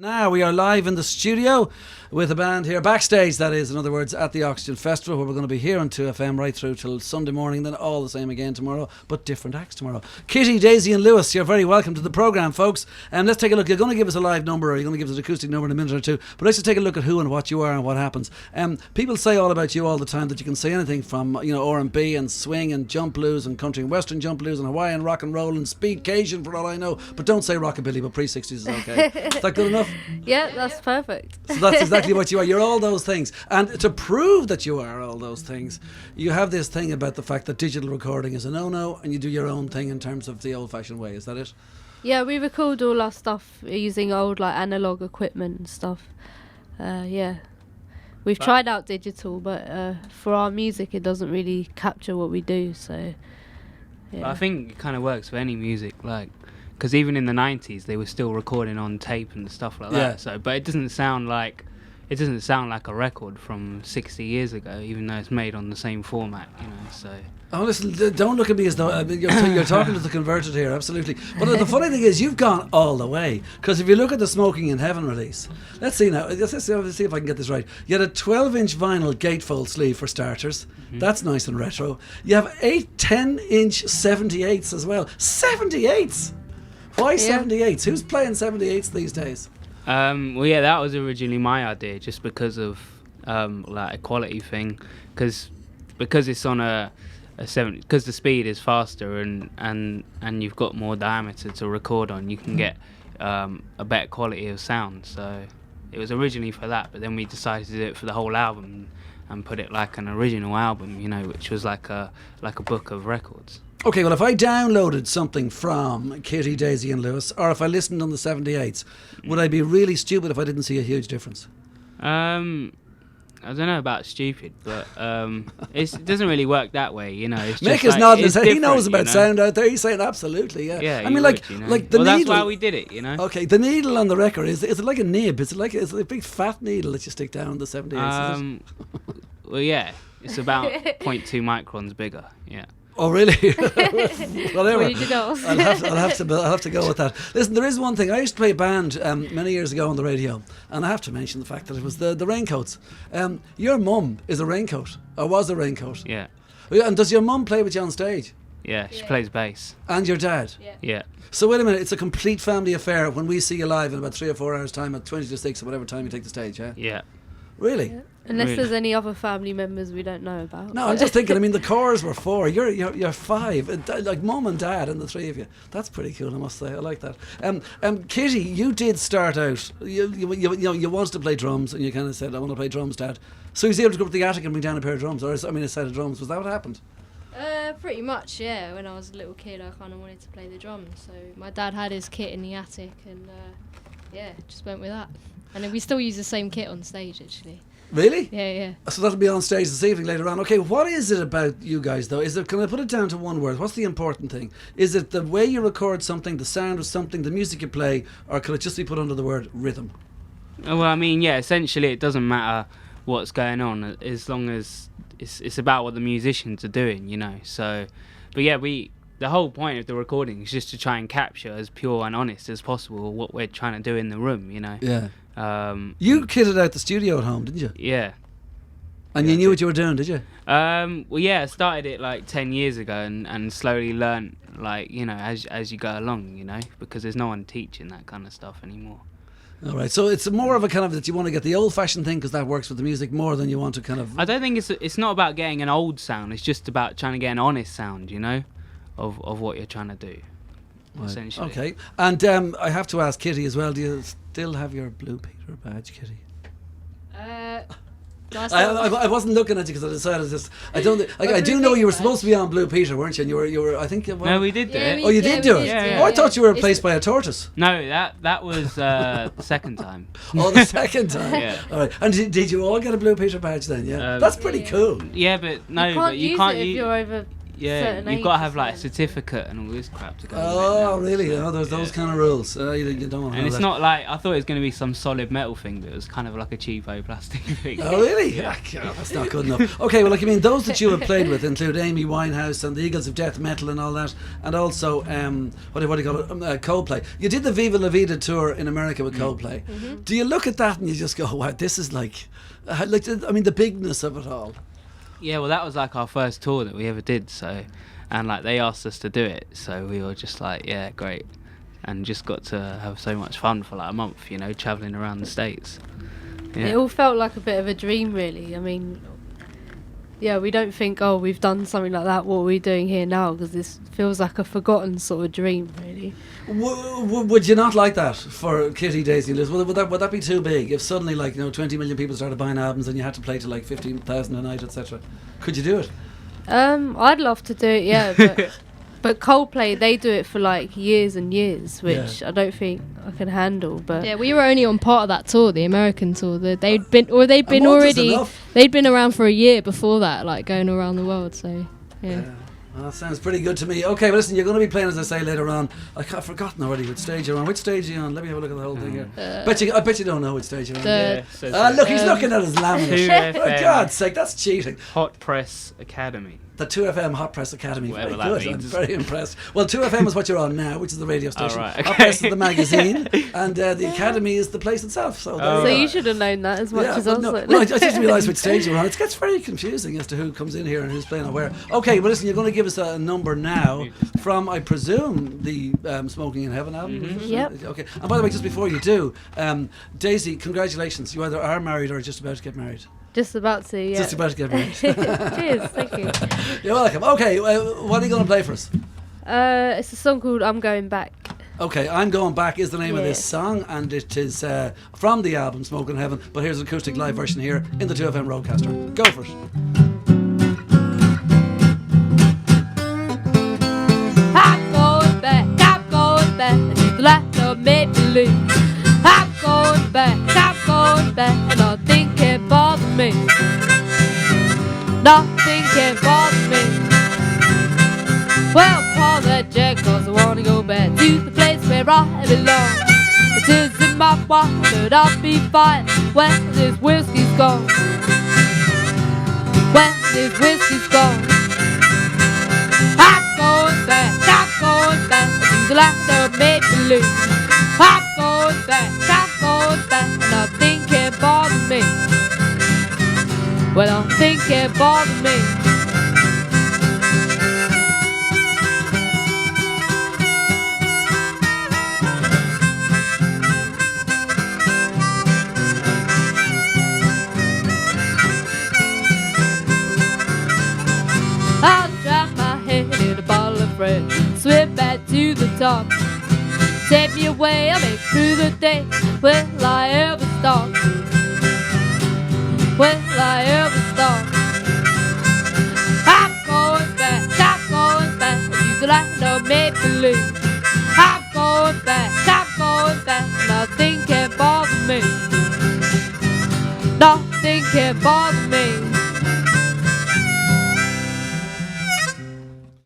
Now we are live in the studio with a band here, backstage that is, in other words, at the Oxegen Festival, where we're going to be here on 2FM right through till Sunday morning, then all the same again tomorrow, but different acts tomorrow. Kitty, Daisy and Lewis, you're very welcome to the programme, folks. Let's take a look. You're going to give us a live number, or you're going to give us an acoustic number in a minute or two, but let's just take a look at who and what you are and what happens. People say all about you all the time that you can say anything from, R&B and swing and jump blues and country and western jump blues and Hawaiian rock and roll and speed Cajun for all I know, but don't say rockabilly, but pre-60s is okay. Is that good enough? Yeah, that's perfect. So that's exactly what you are. You're all those things. And to prove that you are all those things, you have this thing about the fact that digital recording is a no-no and you do your own thing in terms of the old-fashioned way. Is that it? Yeah, we record all our stuff using old analog equipment and stuff. We've tried out digital, but for our music it doesn't really capture what we do, so yeah. I think it kind of works for any music, because even in the 90s they were still recording on tape and stuff like that. Yeah. So, but it doesn't sound like a record from 60 years ago, even though it's made on the same format, So. Oh, listen, don't look at me as though you're talking to the converted here, absolutely. But the funny thing is, you've gone all the way. Because if you look at the Smoking in Heaven release, let's see now, let's see if I can get this right. You had a 12-inch vinyl gatefold sleeve for starters. Mm-hmm. That's nice and retro. You have 8 10-inch 78s as well. 78s! Why 78s? Who's playing 78s these days? That was originally my idea, just because of a quality thing, because it's on a 70, because the speed is faster and you've got more diameter to record on, you can get a better quality of sound. So it was originally for that, but then we decided to do it for the whole album and put it like an original album, which was like a book of records. Okay, well, if I downloaded something from Kitty, Daisy and Lewis, or if I listened on the 78s, would I be really stupid if I didn't see a huge difference? I don't know about stupid, but it doesn't really work that way, It's Mick just is nodding his head. He different, knows about sound out there. He's saying absolutely, yeah. Yeah, I mean, like the well, needle. that's why we did it, Okay, the needle on the record, is it like a nib? Is it a big fat needle that you stick down the 78s? Well, yeah, it's about 0.2 microns bigger, yeah. Oh really? Whatever. I'll have to go with that. Listen, there is one thing. I used to play a band many years ago on the radio, and I have to mention the fact that it was the Raincoats. Your mum is a raincoat, or was a raincoat. Yeah. And does your mum play with you on stage? Yeah, she plays bass. And your dad? Yeah. So wait a minute, it's a complete family affair when we see you live in about 3 or 4 hours time at 20 to 6 or whatever time you take the stage, yeah? Yeah. Really? Yeah. Unless there's any other family members we don't know about. No, I'm just thinking, I mean, the chorus were 4, you're 5, like mum and dad and the 3 of you. That's pretty cool, I must say. I like that. Kitty, you did start out, you wanted to play drums, and you kind of said, I want to play drums, Dad. So you was able to go up to the attic and bring down a pair of drums, or a set of drums. Was that what happened? Pretty much, yeah. When I was a little kid, I kind of wanted to play the drums. So my dad had his kit in the attic, and just went with that. And then we still use the same kit on stage, actually. Really? Yeah. So that'll be on stage this evening later on. Okay, what is it about you guys though? Can I put it down to one word? What's the important thing? Is it the way you record something, the sound of something, the music you play, or could it just be put under the word rhythm? Well, I mean, yeah, essentially it doesn't matter what's going on as long as it's about what the musicians are doing, So, but yeah, the whole point of the recording is just to try and capture as pure and honest as possible what we're trying to do in the room, Yeah. You kitted out the studio at home, didn't you? Yeah. And you knew what you were doing, did you? Well, yeah, I started it 10 years ago and slowly learnt, as you go along, because there's no one teaching that kind of stuff anymore. All right, so it's more of a kind of that you want to get the old-fashioned thing because that works with the music more than you want to kind of... I don't think it's not about getting an old sound, it's just about trying to get an honest sound, of what you're trying to do, essentially. Okay, and I have to ask Kitty as well, do you still have your Blue Peter badge, Kitty? I wasn't looking at you because I decided I do know you were supposed to be on Blue Peter, weren't you? And you were I think. No, we did do it. Oh, you did do it. Yeah. Oh, I thought you were replaced by a tortoise. No, that was the second time. Oh, the second time. Yeah. All right. And did you all get a Blue Peter badge then? Yeah. That's pretty cool. Yeah, but no, you can't use it if you're over Yeah, certain you've got to ages, have like a yeah. certificate and all this crap to go. with it Oh, now, really? so, Oh, there's those yeah. kind of rules. You don't want to And know it's that. not like I thought it was going to be some solid metal thing, but it was kind of like a cheapo plastic thing. Oh, really? Ah, God, that's not good enough. Okay, well, like, I mean, those that you have played with include Amy Winehouse and the Eagles of Death Metal and all that, and also, what do you call it, Coldplay. You did the Viva La Vida tour in America with Coldplay. Do you look at that and you just go, wow, this is like, I mean, the bigness of it all. Yeah, well, that was like our first tour that we ever did, so, and like they asked us to do it, so we were just like, yeah, great, and just got to have so much fun for like a month, you know, traveling around the States. Yeah. It all felt like a bit of a dream, really. I mean, yeah, we don't think, oh, we've done something like that, what are we doing here now? Because this feels like a forgotten sort of dream, really. Would you not like that for Kitty, Daisy, Liz? Would that be too big? If suddenly, like, 20 million people started buying albums and you had to play to like 15,000 a night, etc. Could you do it? I'd love to do it, yeah, but Coldplay, they do it for like years and years, which I don't think I can handle. But Yeah, we were only on part of that tour, the American tour. They'd been month is enough. they'd been around for a year before that, like going around the world. So yeah. Well, that sounds pretty good to me. Okay, well, listen, you're going to be playing, as I say, later on. I've forgotten already which stage you're on. Which stage are you on? Let me have a look at the whole thing here. I bet you don't know which stage you're on. The- Look, he's looking at his laminate. 2FM. For God's sake, that's cheating. Hot Press Academy. The 2FM Hot Press Academy. Whatever Very that good. I'm means. very impressed. Well, 2FM is what you're on now, which is the radio station. right, Hot okay. Press is the magazine, and the Academy is the place itself. So, there Oh, you so go. you should have known that as much as but us. no, like. no, I just realised which stage you're on. It gets very confusing as to who comes in here and who's playing or where. Okay, well, listen, you're going to give us a number now from, I presume, the Smoking in Heaven album. Mhm. is it? Yep. Okay. And by the way, just before you do, Daisy, congratulations. You either are married or just about to get married. Just about to, yeah. Just about to get married. Cheers, thank you. You're welcome. Okay, what are you going to play for us? It's a song called I'm Going Back. Okay, I'm Going Back is the name of this Yeah. song, and it is from the album Smoking in Heaven, but here's an acoustic live version here in the 2FM Roadcaster. Go for it. I'm going back to the land of make believe. I'm going back, and nothing can bother me. Nothing can bother me. Well, Paul that Jack, 'cause I wanna go back to the place where I belong. It is in my wallet that I'll be fine when this whiskey's gone. When this whiskey's gone. I'm going back to the land of make believe. I'm going back, nothing can bother me. Well, nothing can bother me. I'll drop my head in a bottle of red, swim back to the top. Take me away, I'll make through the day. Will I ever stop? Will I ever stop? I'm going back to the land of make believe. I'm going back, nothing can bother me. Nothing can bother me.